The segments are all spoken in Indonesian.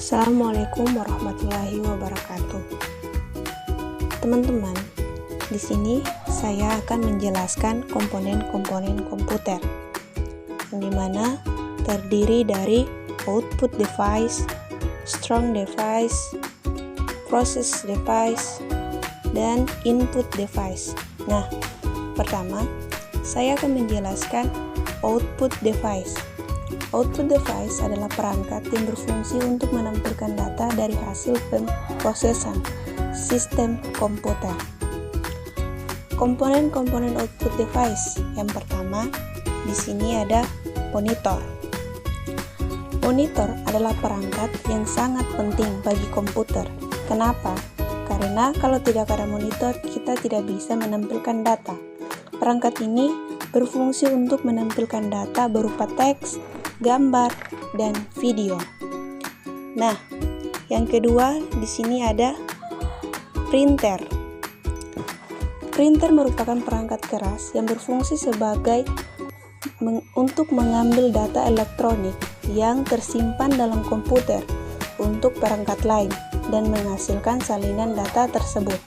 Assalamualaikum warahmatullahi wabarakatuh. Teman-teman, di sini saya akan menjelaskan komponen-komponen komputer, yang dimana terdiri dari output device, strong device, process device, dan input device. Nah, pertama, saya akan menjelaskan output device. Output device adalah perangkat yang berfungsi untuk menampilkan data dari hasil pemrosesan sistem komputer. Komponen-komponen output device. Yang pertama, di sini ada monitor. Monitor adalah perangkat yang sangat penting bagi komputer. Kenapa? Karena kalau tidak ada monitor, kita tidak bisa menampilkan data. Perangkat ini berfungsi untuk menampilkan data berupa teks, gambar, dan video. Nah, yang kedua di sini ada printer. Printer merupakan perangkat keras yang berfungsi sebagai untuk mengambil data elektronik yang tersimpan dalam komputer untuk perangkat lain dan menghasilkan salinan data tersebut.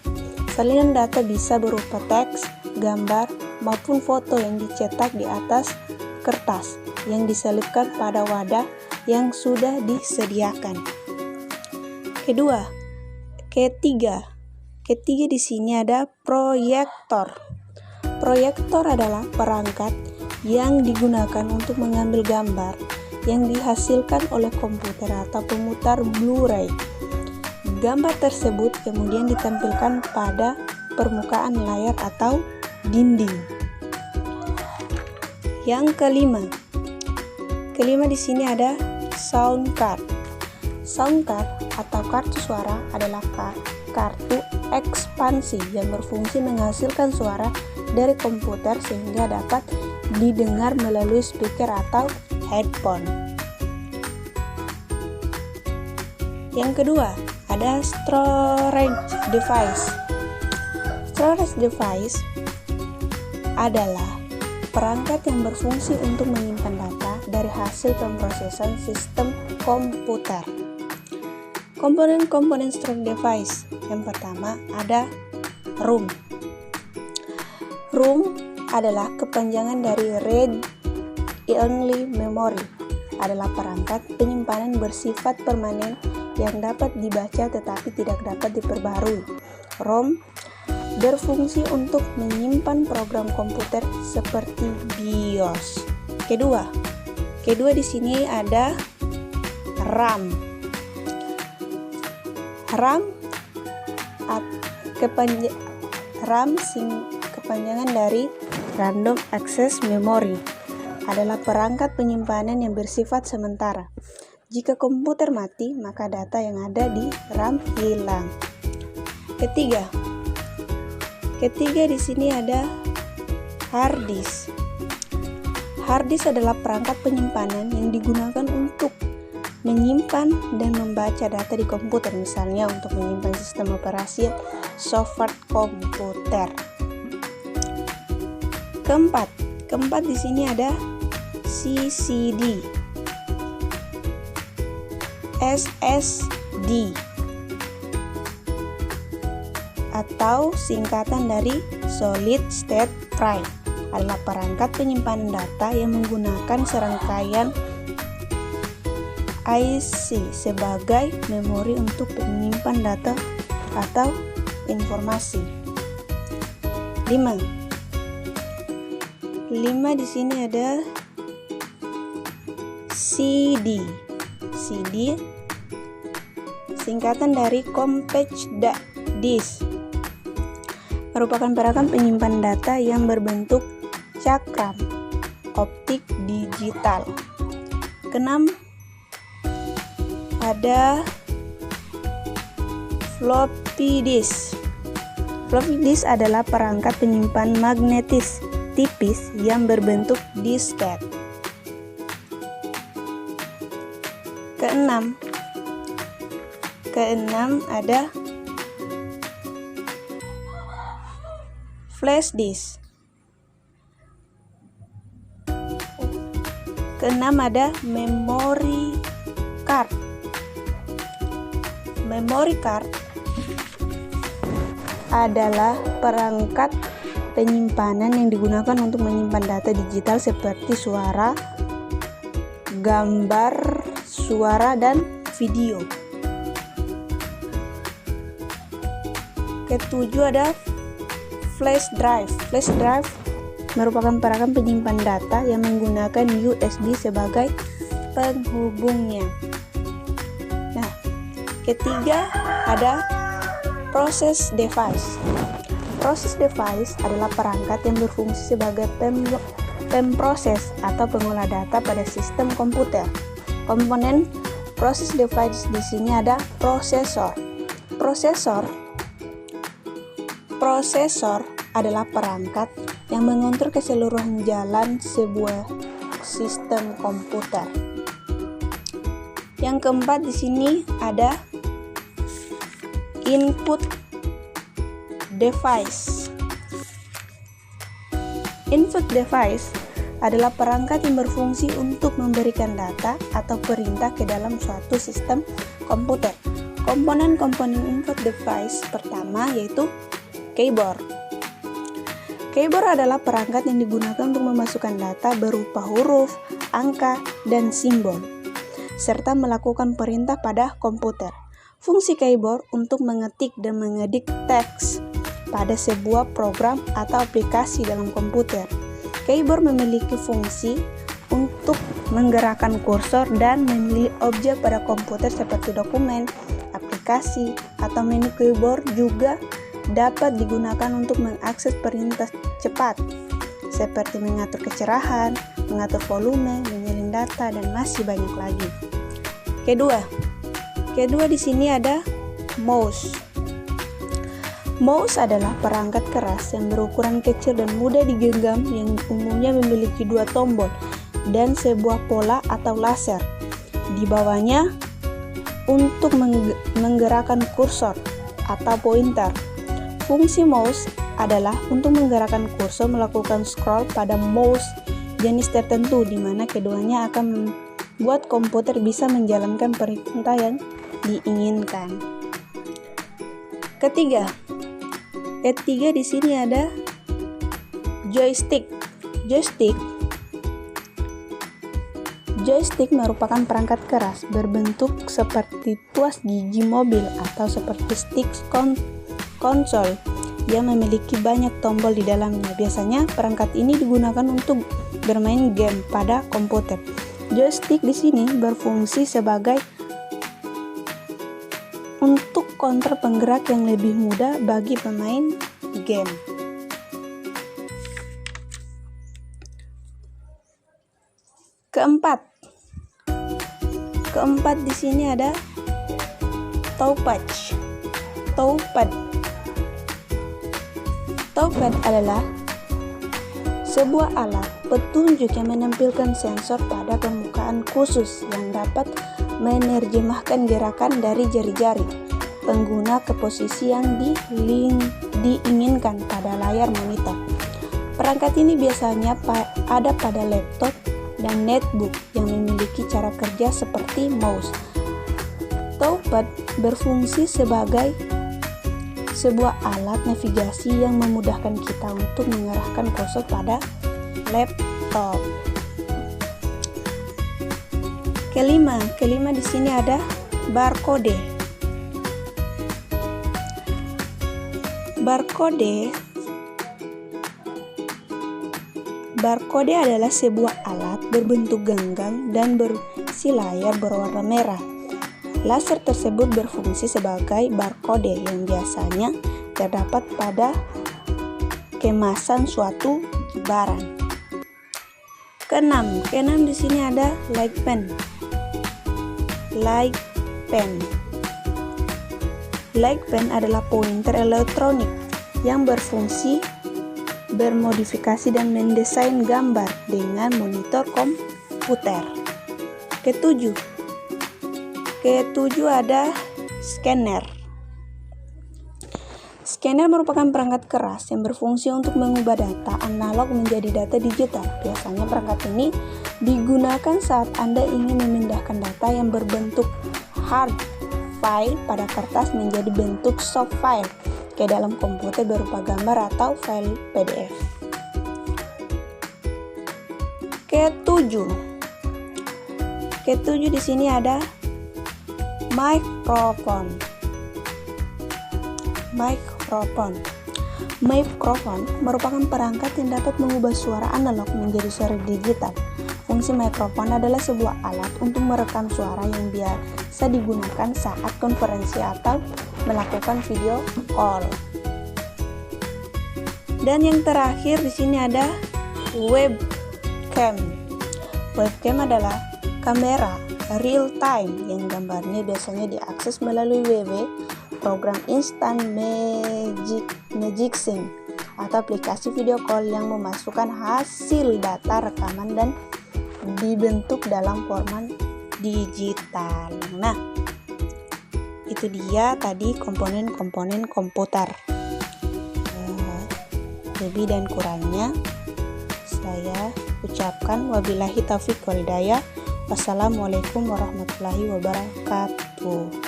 Salinan data bisa berupa teks, gambar, maupun foto yang dicetak di atas kertas yang diselipkan pada wadah yang sudah disediakan. Ketiga di sini ada proyektor. Proyektor adalah perangkat yang digunakan untuk mengambil gambar yang dihasilkan oleh komputer atau pemutar Blu-ray. Gambar tersebut kemudian ditampilkan pada permukaan layar atau dinding. Yang kelima di sini ada sound card. Sound card atau kartu suara adalah kartu ekspansi yang berfungsi menghasilkan suara dari komputer sehingga dapat didengar melalui speaker atau headphone. Yang kedua, ada storage device. Storage device adalah perangkat yang berfungsi untuk menyimpan data dari hasil pemrosesan sistem komputer. Komponen-komponen storage device. Yang pertama ada ROM. ROM adalah kepanjangan dari read only memory. Adalah perangkat penyimpanan bersifat permanen yang dapat dibaca tetapi tidak dapat diperbarui. ROM berfungsi untuk menyimpan program komputer seperti BIOS. Kedua di sini ada RAM. Kepanjangan dari Random Access Memory. Adalah perangkat penyimpanan yang bersifat sementara. Jika komputer mati, maka data yang ada di RAM hilang. Ketiga di sini ada hard disk. Hard disk adalah perangkat penyimpanan yang digunakan untuk menyimpan dan membaca data di komputer, misalnya untuk menyimpan sistem operasi software komputer. Keempat di sini ada CCD, SSD, atau singkatan dari Solid State Drive. Adalah perangkat penyimpanan data yang menggunakan serangkaian IC sebagai memori untuk menyimpan data atau informasi. 5 di sini ada CD. CD singkatan dari Compact Disk. Merupakan perangkat penyimpan data yang berbentuk cakram optik digital. Keenam ada floppy disk. Floppy disk adalah perangkat penyimpan magnetis tipis yang berbentuk disket. Keenam ada flash disk. Keenam ada memory card. memory card adalah perangkat penyimpanan yang digunakan untuk menyimpan data digital seperti suara, gambar, suara, dan video. Ketujuh ada flash drive. Flash drive merupakan perangkat penyimpan data yang menggunakan USB sebagai penghubungnya. Nah, ketiga ada process device. Process device adalah perangkat yang berfungsi sebagai pemproses atau pengolah data pada sistem komputer. Komponen process device di sini ada prosesor. Prosesor adalah perangkat yang mengontrol keseluruhan jalan sebuah sistem komputer. Yang keempat di sini ada input device. Input device adalah perangkat yang berfungsi untuk memberikan data atau perintah ke dalam suatu sistem komputer. Komponen-komponen input device pertama yaitu keyboard. Keyboard adalah perangkat yang digunakan untuk memasukkan data berupa huruf, angka, dan simbol, serta melakukan perintah pada komputer. Fungsi keyboard untuk mengetik dan mengedik teks pada sebuah program atau aplikasi dalam komputer. Keyboard memiliki fungsi untuk menggerakkan kursor dan memilih objek pada komputer seperti dokumen, aplikasi, atau menu. Keyboard juga dapat digunakan untuk mengakses perintah cepat seperti mengatur kecerahan, mengatur volume, menyalin data, dan masih banyak lagi. Kedua di sini ada mouse. Mouse adalah perangkat keras yang berukuran kecil dan mudah digenggam yang umumnya memiliki dua tombol dan sebuah pola atau laser di bawahnya untuk menggerakkan kursor atau pointer. Fungsi mouse adalah untuk menggerakkan kursor melakukan scroll pada mouse jenis tertentu, di mana keduanya akan membuat komputer bisa menjalankan perintah yang diinginkan. Ketiga di sini ada joystick. Joystick merupakan perangkat keras berbentuk seperti tuas gigi mobil atau seperti stick konsol yang memiliki banyak tombol di dalamnya. Biasanya perangkat ini digunakan untuk bermain game pada komputer. Joystick di sini berfungsi sebagai untuk kontrol penggerak yang lebih mudah bagi pemain game. Keempat di sini ada touchpad. Touchpad adalah sebuah alat petunjuk yang menampilkan sensor pada permukaan khusus yang dapat menerjemahkan gerakan dari jari-jari pengguna ke posisi yang diinginkan pada layar monitor. Perangkat ini biasanya ada pada laptop dan netbook yang memiliki cara kerja seperti mouse. Touchpad berfungsi sebagai sebuah alat navigasi yang memudahkan kita untuk mengarahkan kursor pada laptop. Kelima di sini ada barcode. Barcode adalah sebuah alat berbentuk genggam dan berisi layar berwarna merah. Laser tersebut berfungsi sebagai barcode yang biasanya terdapat pada kemasan suatu barang. Keenam di sini ada light pen. Light pen adalah pointer elektronik yang berfungsi bermodifikasi dan mendesain gambar dengan monitor komputer. Ketujuh ada scanner. Scanner merupakan perangkat keras yang berfungsi untuk mengubah data analog menjadi data digital. Biasanya perangkat ini digunakan saat Anda ingin memindahkan data yang berbentuk hard file pada kertas menjadi bentuk soft file ke dalam komputer berupa gambar atau file PDF. Ketujuh di sini ada mikrofon. Mikrofon merupakan perangkat yang dapat mengubah suara analog menjadi suara digital. Fungsi mikrofon adalah sebuah alat untuk merekam suara yang biasa digunakan saat konferensi atau melakukan video call. Dan yang terakhir di sini ada webcam. Webcam adalah kamera real time yang gambarnya biasanya diakses melalui WW, program instant messaging atau aplikasi video call yang memasukkan hasil data rekaman dan dibentuk dalam format digital. Nah, itu dia tadi komponen-komponen komputer. Lebih dan kurangnya saya ucapkan wabillahi taufiq wal hidayah. Wassalamualaikum warahmatullahi wabarakatuh.